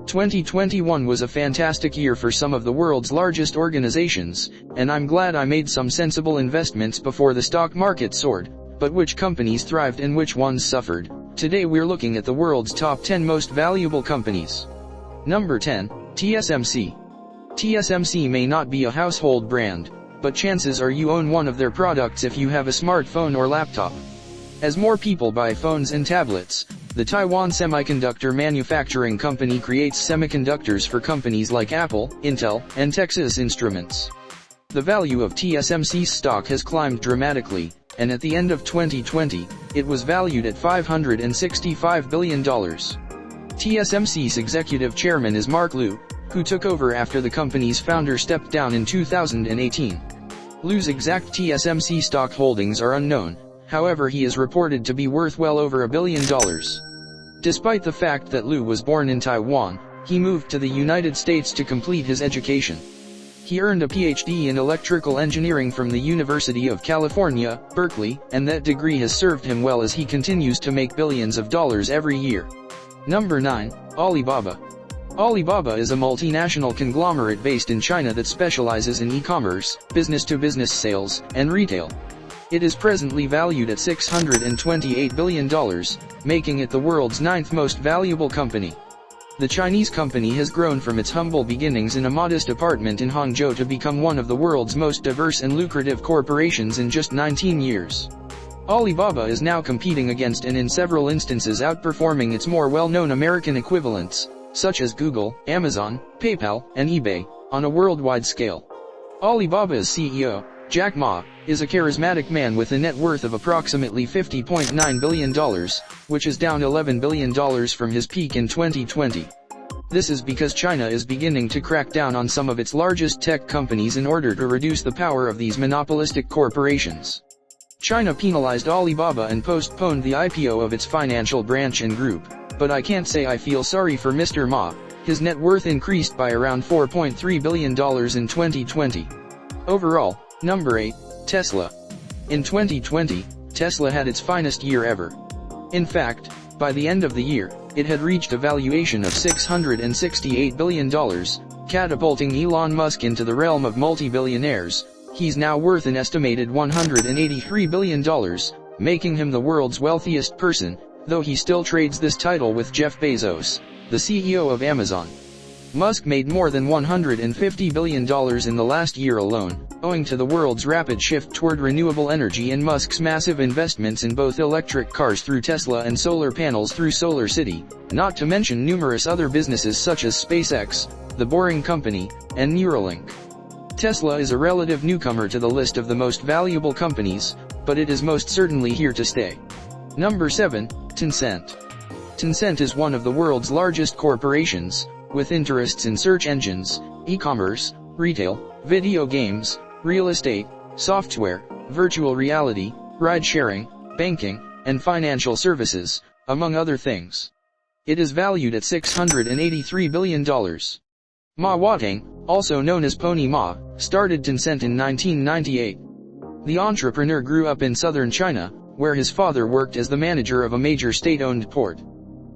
2021 was a fantastic year for some of the world's largest organizations, and I'm glad I made some sensible investments before the stock market soared. But which companies thrived and which ones suffered? Today we're looking at the world's top 10 most valuable companies. Number 10, TSMC. TSMC may not be a household brand, but chances are you own one of their products if you have a smartphone or laptop. As more people buy phones and tablets, the Taiwan semiconductor manufacturing company creates semiconductors for companies like Apple, Intel, and Texas Instruments. The value of TSMC's stock has climbed dramatically, and at the end of 2020, it was valued at $565 billion. TSMC's executive chairman is Mark Liu, who took over after the company's founder stepped down in 2018. Liu's exact TSMC stock holdings are unknown, however he is reported to be worth well over $1 billion. Despite the fact that Liu was born in Taiwan, he moved to the United States to complete his education. He earned a PhD in electrical engineering from the University of California, Berkeley, and that degree has served him well as he continues to make billions of dollars every year. Number 9, Alibaba. Alibaba is a multinational conglomerate based in China that specializes in e-commerce, business-to-business sales, and retail. It is presently valued at $628 billion, making it the world's 9th most valuable company. The Chinese company has grown from its humble beginnings in a modest apartment in Hangzhou to become one of the world's most diverse and lucrative corporations in just 19 years. Alibaba is now competing against and in several instances outperforming its more well-known American equivalents, such as Google, Amazon, PayPal, and eBay, on a worldwide scale. Alibaba's CEO, Jack Ma, is a charismatic man with a net worth of approximately $50.9 billion, which is down $11 billion from his peak in 2020. This is because China is beginning to crack down on some of its largest tech companies in order to reduce the power of these monopolistic corporations. China penalized Alibaba and postponed the IPO of its financial branch and group, but I can't say I feel sorry for Mr. Ma. His net worth increased by around $4.3 billion in 2020. Overall, Number 8, Tesla. In 2020, Tesla had its finest year ever. In fact, by the end of the year, it had reached a valuation of $668 billion, catapulting Elon Musk into the realm of multi-billionaires. He's now worth an estimated $183 billion, making him the world's wealthiest person, though he still trades this title with Jeff Bezos, the CEO of Amazon. Musk made more than $150 billion in the last year alone, owing to the world's rapid shift toward renewable energy and Musk's massive investments in both electric cars through Tesla and solar panels through Solar City, not to mention numerous other businesses such as SpaceX, The Boring Company, and Neuralink. Tesla is a relative newcomer to the list of the most valuable companies, but it is most certainly here to stay. Number 7, Tencent. Tencent is one of the world's largest corporations, with interests in search engines, e-commerce, retail, video games, real estate, software, virtual reality, ride-sharing, banking, and financial services, among other things. It is valued at $683 billion. Ma Huateng, also known as Pony Ma, started Tencent in 1998. The entrepreneur grew up in southern China, where his father worked as the manager of a major state-owned port.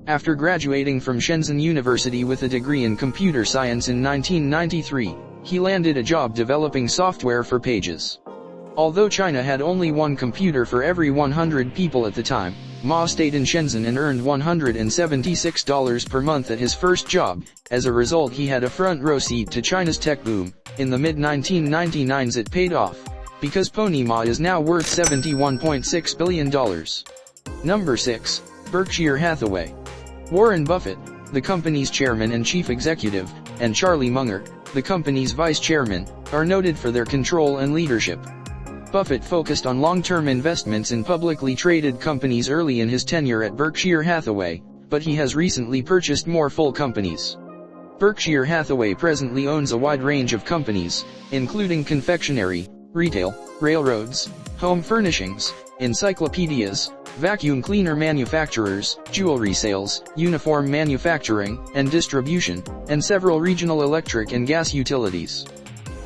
After graduating from Shenzhen University with a degree in computer science in 1993, he landed a job developing software for pages. Although China had only one computer for every 100 people at the time, Ma stayed in Shenzhen and earned $176 per month at his first job. As a result, he had a front row seat to China's tech boom. In the mid-1999s it paid off, because Pony Ma is now worth $71.6 billion. Number 6, Berkshire Hathaway. Warren Buffett, the company's chairman and chief executive, and Charlie Munger, the company's vice chairman, are noted for their control and leadership. Buffett focused on long-term investments in publicly traded companies early in his tenure at Berkshire Hathaway, but he has recently purchased more full companies. Berkshire Hathaway presently owns a wide range of companies, including confectionery, retail, railroads, home furnishings, encyclopedias, vacuum cleaner manufacturers, jewelry sales, uniform manufacturing and distribution, and several regional electric and gas utilities.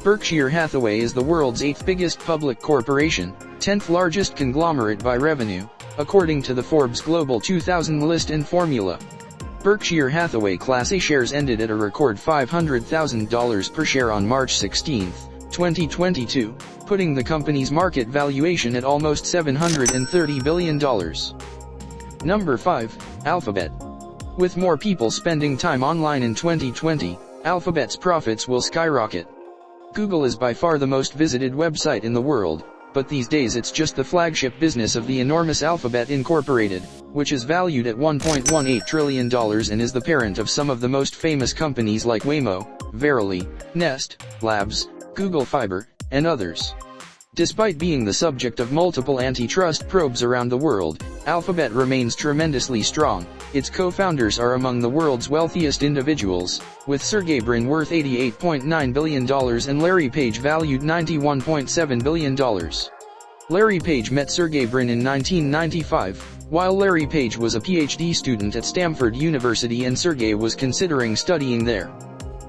Berkshire Hathaway is the world's 8th biggest public corporation, 10th largest conglomerate by revenue, according to the Forbes Global 2000 list and formula. Berkshire Hathaway Class A shares ended at a record $500,000 per share on March 16, 2022, putting the company's market valuation at almost $730 billion. Number 5. Alphabet. With more people spending time online in 2020, Alphabet's profits will skyrocket. Google is by far the most visited website in the world, but these days it's just the flagship business of the enormous Alphabet Incorporated, which is valued at $1.18 trillion and is the parent of some of the most famous companies like Waymo, Verily, Nest, Labs, Google Fiber, and others. Despite being the subject of multiple antitrust probes around the world, Alphabet remains tremendously strong. Its co-founders are among the world's wealthiest individuals, with Sergey Brin worth $88.9 billion and Larry Page valued $91.7 billion. Larry Page met Sergey Brin in 1995, while Larry Page was a PhD student at Stanford University and Sergey was considering studying there.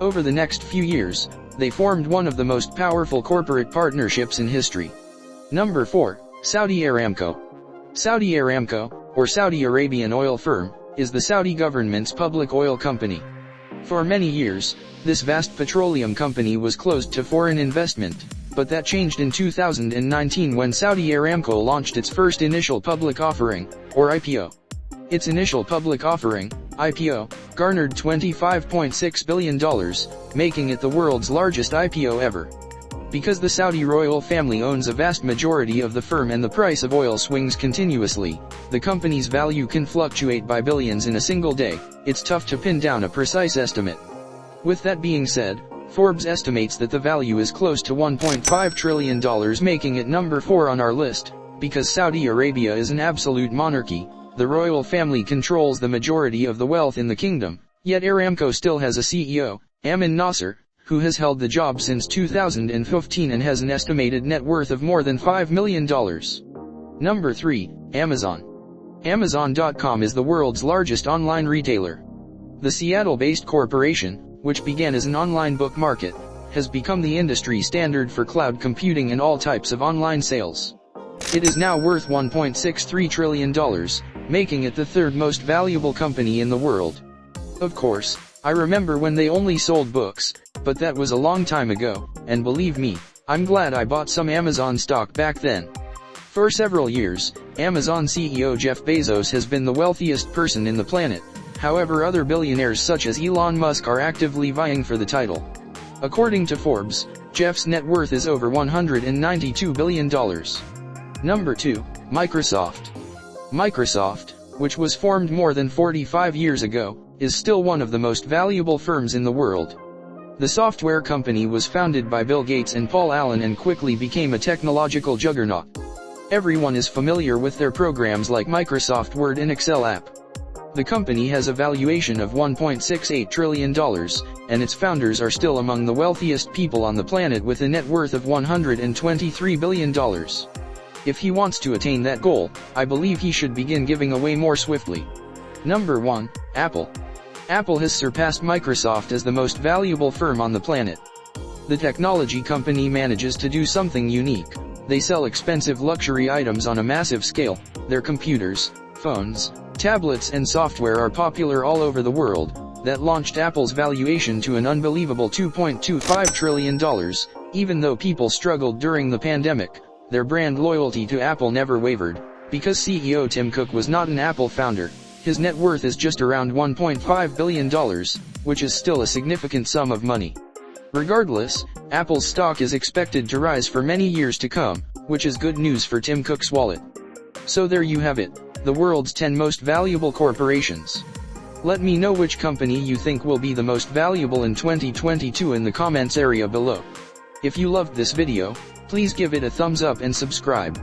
Over the next few years, they formed one of the most powerful corporate partnerships in history. Number 4. Saudi Aramco. Saudi Aramco, or Saudi Arabian oil firm, is the Saudi government's public oil company. For many years, this vast petroleum company was closed to foreign investment, but that changed in 2019 when Saudi Aramco launched its first initial public offering, or IPO. Its initial public offering, IPO, garnered $25.6 billion, making it the world's largest IPO ever. Because the Saudi royal family owns a vast majority of the firm and the price of oil swings continuously, the company's value can fluctuate by billions in a single day. It's tough to pin down a precise estimate. With that being said, Forbes estimates that the value is close to $1.5 trillion, making it number 4 on our list. Because Saudi Arabia is an absolute monarchy, the royal family controls the majority of the wealth in the kingdom, yet Aramco still has a CEO, Amin Nasser, who has held the job since 2015 and has an estimated net worth of more than $5 million. Number 3. Amazon. Amazon.com is the world's largest online retailer. The Seattle-based corporation, which began as an online book market, has become the industry standard for cloud computing and all types of online sales. It is now worth $1.63 trillion, making it the third most valuable company in the world. Of course, I remember when they only sold books, but that was a long time ago, and believe me, I'm glad I bought some Amazon stock back then. For several years, Amazon CEO Jeff Bezos has been the wealthiest person in the planet. However, other billionaires such as Elon Musk are actively vying for the title. According to Forbes, Jeff's net worth is over $192 billion. Number 2. Microsoft. Microsoft, which was formed more than 45 years ago, is still one of the most valuable firms in the world. The software company was founded by Bill Gates and Paul Allen and quickly became a technological juggernaut. Everyone is familiar with their programs like Microsoft Word and Excel app. The company has a valuation of $1.68 trillion, and its founders are still among the wealthiest people on the planet with a net worth of $123 billion. If he wants to attain that goal, I believe he should begin giving away more swiftly. Number 1. Apple. Apple has surpassed Microsoft as the most valuable firm on the planet. The technology company manages to do something unique. They sell expensive luxury items on a massive scale. Their computers, phones, tablets and software are popular all over the world. That launched Apple's valuation to an unbelievable $2.25 trillion. Even though people struggled during the pandemic, their brand loyalty to Apple never wavered. Because CEO Tim Cook was not an Apple founder, his net worth is just around $1.5 billion, which is still a significant sum of money. Regardless, Apple's stock is expected to rise for many years to come, which is good news for Tim Cook's wallet. So there you have it, the world's 10 most valuable corporations. Let me know which company you think will be the most valuable in 2022 in the comments area below. If you loved this video, please give it a thumbs up and subscribe.